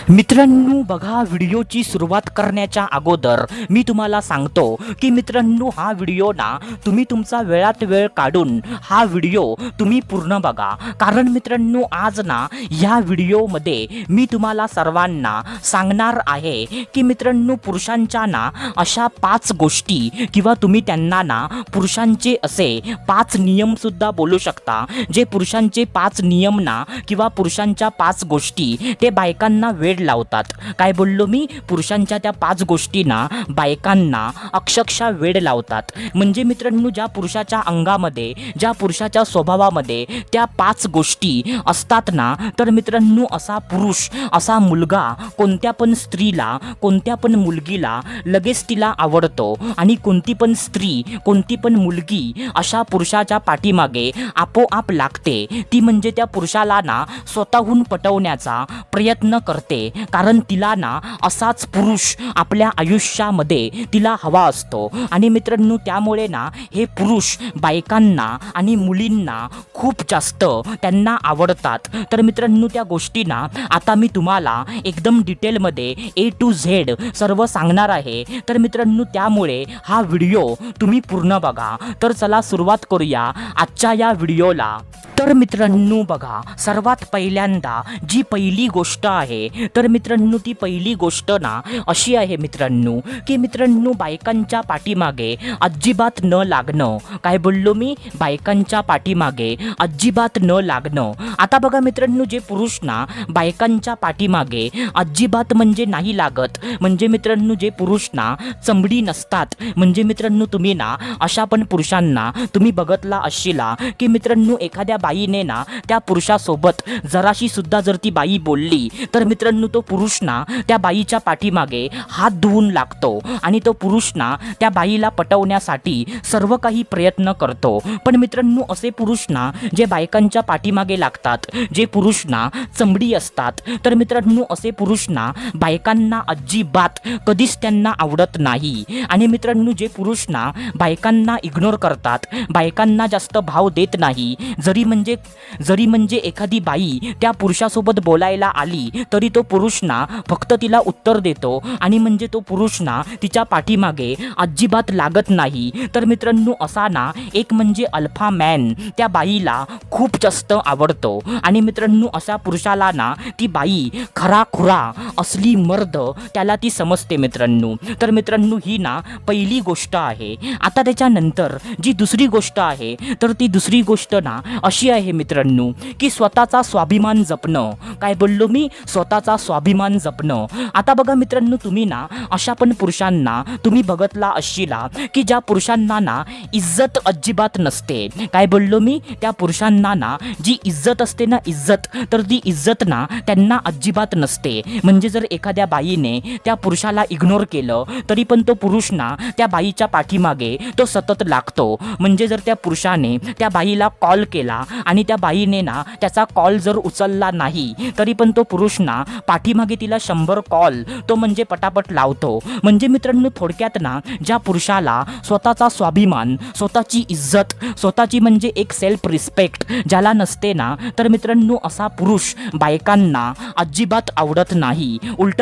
मित्रांनो बघा, व्हिडिओची सुरुवात करण्याच्या अगोदर मी तुम्हाला सांगतो की मित्रांनो हा व्हिडिओ ना तुम्ही तुमचा वेळात वेळ काढून हा व्हिडिओ तुम्ही पूर्ण बघा. कारण मित्रांनो आज ना या व्हिडिओमध्ये मी तुम्हाला सर्वांना सांगणार आहे की मित्रांनो पुरुषांच्या ना अशा 5 गोष्टी किंवा तुम्ही त्यांना ना पुरुषांचे असे 5 नियम सुद्धा बोलू शकता, जे पुरुषांचे 5 नियम ना किंवा पुरुषांच्या 5 गोष्टी ते बायकांना वेळ लावतात. काय बोललो मी? पुरुषांच्या त्या 5 गोष्टी ना बायकांना अक्षरशः वेड लावतात. म्हणजे मित्रांनो ज्या पुरुषाच्या अंगामध्ये, ज्या पुरुषाच्या स्वभावामध्ये त्या 5 गोष्टी असतात ना, तर मित्रांनो असा पुरुष, असा मुलगा कोणत्या पण स्त्रीला, कोणत्या पण मुलगीला लगेच तिला आवडतो. आणि कोणती पण स्त्री, कोणती पण मुलगी अशा पुरुषाच्या पाठीमागे आपोआप लागते. ती म्हणजे त्या पुरुषाला ना स्वतःहून पटवण्याचा प्रयत्न करते. कारण तिला ना असाच पुरुष आपल्या आयुष्यामध्ये तिला हवा असतो. आणि मित्रांनो त्यामुळे ना हे पुरुष बायकांना आणि मुलींना खूप जास्त त्यांना आवडतात. तर मित्रांनो त्या गोष्टी ना आता मी तुम्हाला एकदम डिटेलमध्ये A to Z सर्व सांगणार आहे. तर मित्रांनो त्यामुळे हा व्हिडिओ तुम्ही पूर्ण बघा. तर चला सुरुवात करूया आजच्या या व्हिडिओला. तर मित्रांनो बघा, सर्वात पहिल्यांदा जी पहिली गोष्ट आहे, तर मित्रांनो ती पहिली गोष्ट ना अशी आहे मित्रांनो की मित्रांनो बायकांच्या पाठीमागे अजिबात न लागणं. काय बोललो मी? बायकांच्या पाठीमागे अजिबात न लागणं. आता बघा मित्रांनो, जे पुरुष ना बायकांच्या पाठीमागे अजिबात म्हणजे नाही लागत, म्हणजे मित्रांनो जे पुरुष ना चंबडी नसतात, म्हणजे मित्रांनो तुम्ही ना अशा पण पुरुषांना तुम्ही बघतला असशीला की मित्रांनो एखाद्या बाईने ना त्या पुरुषासोबत जराशी सुद्धा जर ती बाई बोलली तर मित्रांनो तो पुरुष ना त्या बाईच्या पाठीमागे हात धुवून लागतो आणि तो पुरुष ना त्या बाईला पटवण्यासाठी सर्व काही प्रयत्न करतो. पण मित्रांनो असे पुरुष ना जे बायकांच्या पाठीमागे लागतात, जे पुरुष ना चंबडी असतात, तर मित्रांनो असे पुरुष ना बायकांना अजिबात कधीच त्यांना आवडत नाही. आणि मित्रांनो जे पुरुष ना बायकांना इग्नोर करतात, बायकांना जास्त भाव देत नाही, जरी म्हणजे एखादी बाई त्या पुरुषासोबत बोलायला आली तरी तो पुरुष ना फक्त तिला उत्तर देतो आणि म्हणजे तो पुरुष ना तिच्या पाठीमागे अजिबात लागत नाही. तर मित्रांनो असा ना एक म्हणजे अल्फा मॅन त्या बाईला खूप जास्त आवडतो. आणि मित्रांनो अशा पुरुषाला ना ती बाई खराखुरा असली मर्द त्याला ती समजते मित्रांनो. तर मित्रांनो ही ना पहिली गोष्ट आहे. आता त्याच्यानंतर जी दुसरी गोष्ट आहे, तर ती दुसरी गोष्ट ना अशी आहे मित्रांनो की स्वतःचा स्वाभिमान जपणं. काय बोललो मी? स्वतःचा स्वाभिमान जपणं. आता बघा मित्रांनो तुम्ही ना अशा पण पुरुषांना तुम्ही बघतला असशीला की ज्या पुरुषांना ना इज्जत अजिबात नसते. काय बोललो मी? त्या पुरुषांना ना जी इज्जत असते ना, इज्जत, तर ती इज्जत ना त्यांना अजिबात नसते. म्हणजे जर एखाद्या बाईने त्या पुरुषाला इग्नोर केलं तरी पण तो पुरुष ना त्या बाईच्या पाठीमागे तो सतत लागतो. म्हणजे जर त्या पुरुषाने त्या बाईला कॉल केला आणि त्या बाईने ना त्याचा कॉल जर उचलला नाही तरी पण तो पुरुष ना पाठीमागे तिला 100 कॉल तो म्हणजे पटापट लावतो. म्हणजे मित्रांनो थोडक्यात ना ज्या पुरुषाला स्वतःचा स्वाभिमान, स्वतःची इज्जत, स्वतःची म्हणजे एक सेल्फ रिस्पेक्ट ज्याला नसते ना, तर मित्रांनो असा पुरुष बायकांना अजिबात आवडत नाही. उलट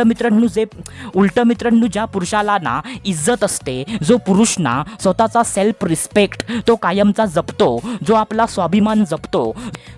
मित्रांनो ज्या पुरुषाला ना इज्जत असते, जो पुरुष ना स्वतःचा सेल्फ रिस्पेक्ट तो कायमचा जपतो, जो आपला स्वाभिमान जपतो,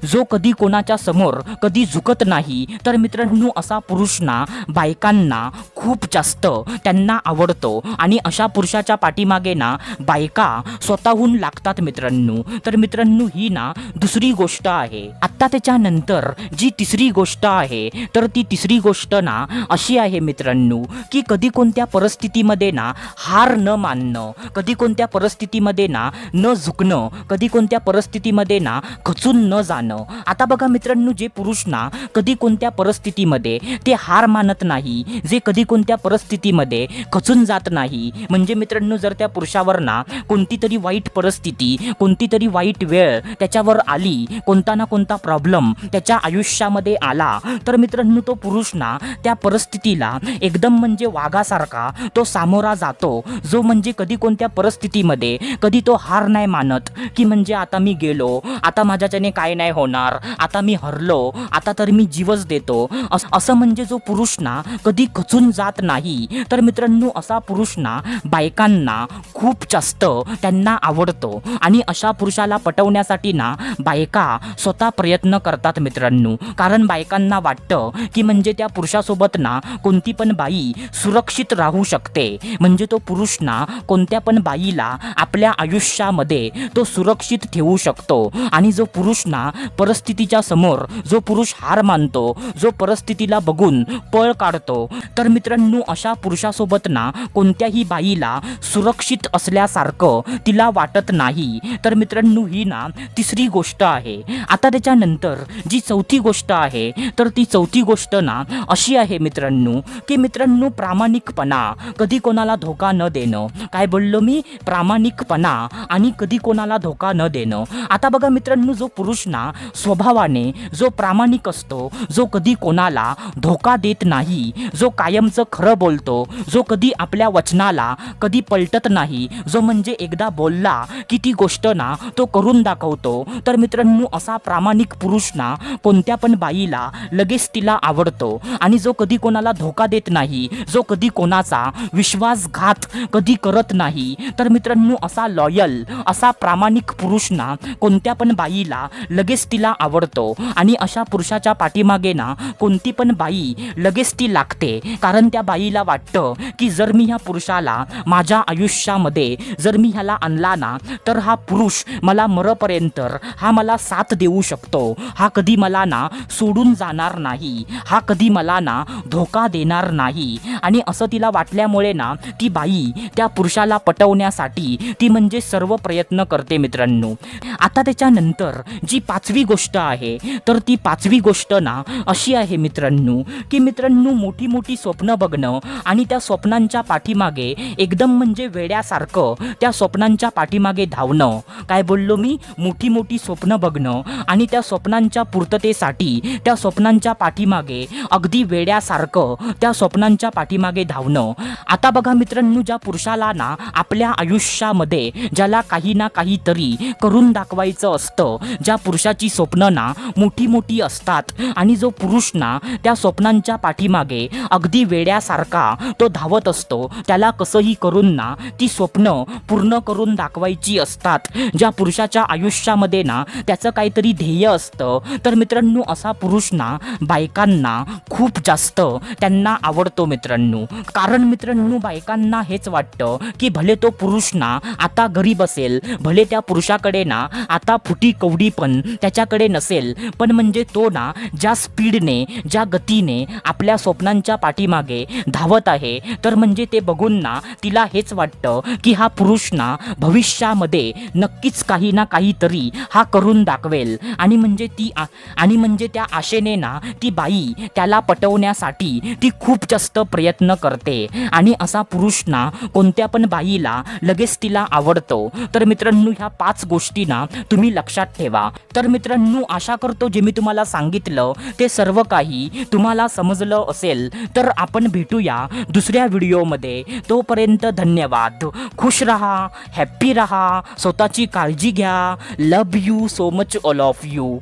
जो कधी कोणाच्या समोर कधी झुकत नाही, तर मित्रांनो असा पुरुष ना बायकांना खूप जास्त त्यांना आवडतो. आणि अशा पुरुषाच्या पाठीमागे ना बायका स्वतःहून लागतात मित्रांनो. तर मित्रांनो ही ना दुसरी गोष्ट आहे. आता त्याच्यानंतर जी तिसरी गोष्ट आहे, तर ती तिसरी गोष्ट ना अशी आहे मित्रांनो की कधी कोणत्या परिस्थितीमध्ये ना हार न मानणं, कधी कोणत्या परिस्थितीमध्ये ना न झुकणं, कधी कोणत्या परिस्थितीमध्ये ना खचून न जाणं. आता बघा मित्रांनो जे पुरुष ना कधी कोणत्या परिस्थितीमध्ये ते हार मानत नाही, जे कधी कोणत्या परिस्थितीमध्ये खचून जात नाही. म्हणजे मित्रांनो जर त्या पुरुषावर ना कोणती तरी वाईट परिस्थिती, कोणती तरी वाईट वेळ त्याच्यावर आली, कोणता ना कोणता प्रॉब्लेम त्याच्या आयुष्यामध्ये आला, तर मित्रांनो तो पुरुष ना त्या परिस्थितीला एकदम म्हणजे वाघासारखा तो सामोरा जातो. जो म्हणजे कधी कोणत्या परिस्थितीमध्ये कधी तो हार नाही मानत, की म्हणजे आता मी गेलो, आता माझ्याच्याने काय नाही होणार, आता मी हरलो, आता तर मी जीवच देतो, असं म्हणजे जो पुरुष ना कधी खचून जात नाही. तर मित्रांनो असा पुरुष ना बायकांना खूप जास्त त्यांना आवडतो आणि अशा पुरुषाला पटवण्यासाठी ना बायका स्वतः प्रयत्न करतात मित्रांनो. कारण बायकांना वाटतं की म्हणजे त्या पुरुषासोबत ना कोणती पण बाई सुरक्षित राहू शकते. म्हणजे तो पुरुष ना कोणत्या पण बाईला आपल्या आयुष्यामध्ये तो सुरक्षित ठेवू शकतो. आणि जो पुरुष ना परिस्थितीच्या समोर जो पुरुष हार मानतो, जो परिस्थितीला बघून पळ काढतो, तर मित्रांनो अशा पुरुषासोबत ना कोणत्याही बाईला सुरक्षित असल्यासारखं तिला वाटत नाही. तर मित्रांनो ही ना तिसरी गोष्ट आहे. आता त्याच्यानंतर जी चौथी गोष्ट आहे, तर ती चौथी गोष्ट ना अशी आहे मित्रांनो, की मित्रांनो प्रामाणिकपणा, कधी कोणाला धोका न देणं. काय बोललो मी? प्रामाणिकपणा आणि कधी कोणाला धोका न देणं. आता बघा मित्रांनो जो पुरुष ना स्वभावाने जो प्रामाणिक असतो, जो कधी कोणाला धोका देत नाही, जो कायमचं खरं बोलतो, जो कधी आपल्या वचनाला कधी पलटत नाही, जो म्हणजे एकदा बोलला की ती गोष्ट ना तो करून दाखवतो, तर मित्रांनो असा प्रामाणिक पुरुष ना कोणत्या पण बाईला लगेच तिला आवडतो. आणि जो कधी कोणाला धोका देत नाही, जो कधी कोणाचा विश्वासघात कधी करत नाही, तर मित्रांनो असा लॉयल, असा प्रामाणिक पुरुष ना कोणत्या पण बाईला लगेच तिला आवडतो. आणि अशा पुरुषाच्या पाठीमागे ना कोणती पण बाई लगेच ती लागते. कारण त्या बाईला वाटतं की जर मी ह्या पुरुषाला माझ्या आयुष्यामध्ये जर मी ह्याला आणला ना, तर हा पुरुष मला मरेपर्यंत हा मला साथ देऊ शकतो, हा कधी मला ना सोडून जाणार नाही, हा कधी मला ना धोका देणार नाही. आणि असं तिला वाटल्यामुळे ना ती बाई त्या पुरुषाला पटवण्यासाठी ती म्हणजे सर्व प्रयत्न करते मित्रांनो. आता त्याच्यानंतर जी पाचवी गोष्ट आहे, तर ती पाचवी गोष्ट ना अशी आहे मित्रांनो, की मित्रांनो मोठी मोठी स्वप्न बघणं आणि त्या स्वप्नांच्या पाठीमागे एकदम म्हणजे वेड्यासारखं त्या स्वप्नांच्या पाठीमागे धावणं. काय बोललो मी? मोठी मोठी स्वप्न बघणं आणि त्या स्वप्नांच्या पूर्ततेसाठी त्या स्वप्नांच्या पाठीमागे अगदी वेड्यासारखं त्या स्वप्नांच्या पाठीमागे धावणं. आता बघा मित्रांनो ज्या पुरुषाला ना आपल्या आयुष्यामध्ये ज्याला काही ना काहीतरी करून दाखवायचं असतं, ज्या पुरुषाची स्वप्न ना मोठी मोठी असतात आणि जो पुरुष ना त्या स्वप्नांच्या पाठीमागे अगदी वेड्यासारखा तो धावत असतो, त्याला कसंही करून ना ती स्वप्न पूर्ण करून दाखवायची असतात. ज्या पुरुषाच्या आयुष्यामध्ये ना त्याचं काहीतरी ध्येय असतं, तर मित्रांनो असा पुरुष ना बायकांना खूप जास्त त्यांना आवडतो मित्रांनो. कारण मित्रांनो बायकांना हेच वाटतं की भले तो पुरुष ना आता गरीब असेल, भले त्या पुरुषाकडे ना आता फुटी कवडी पण त्याच्याकडे नसेल, पण म्हणजे तो ना ज्या स्पीडने ज्या गतीने आपल्या स्वप्नांच्या पाठीमागे धावत आहे, तर म्हणजे ते बघून ना तिला हेच वाटतं की हा पुरुष ना भविष्यामध्ये नक्कीच काही ना काहीतरी हा करून दाखवेल. आणि म्हणजे त्या आशेने ना ती बाई त्याला पटवण्यासाठी ती खूप जास्त प्रयत्न करते. आणि असा पुरुष ना कोणत्या पण बाईला लगेच तिला आवडतो. तर मित्रांनो ह्या 5 गोष्टी ना तुम्ही लक्षात ठेवा. तर मित्रांनो आशा करतो जे मी तुम्हाला सांगितलं ते सर्व काही तुम्हाला समजलं असेल. तर आपण भेटूया दुसऱ्या व्हिडिओमध्ये. तोपर्यंत धन्यवाद. खुश रहा, हॅप्पी रहा, स्वतःची काळजी घ्या. Love you so much all of you.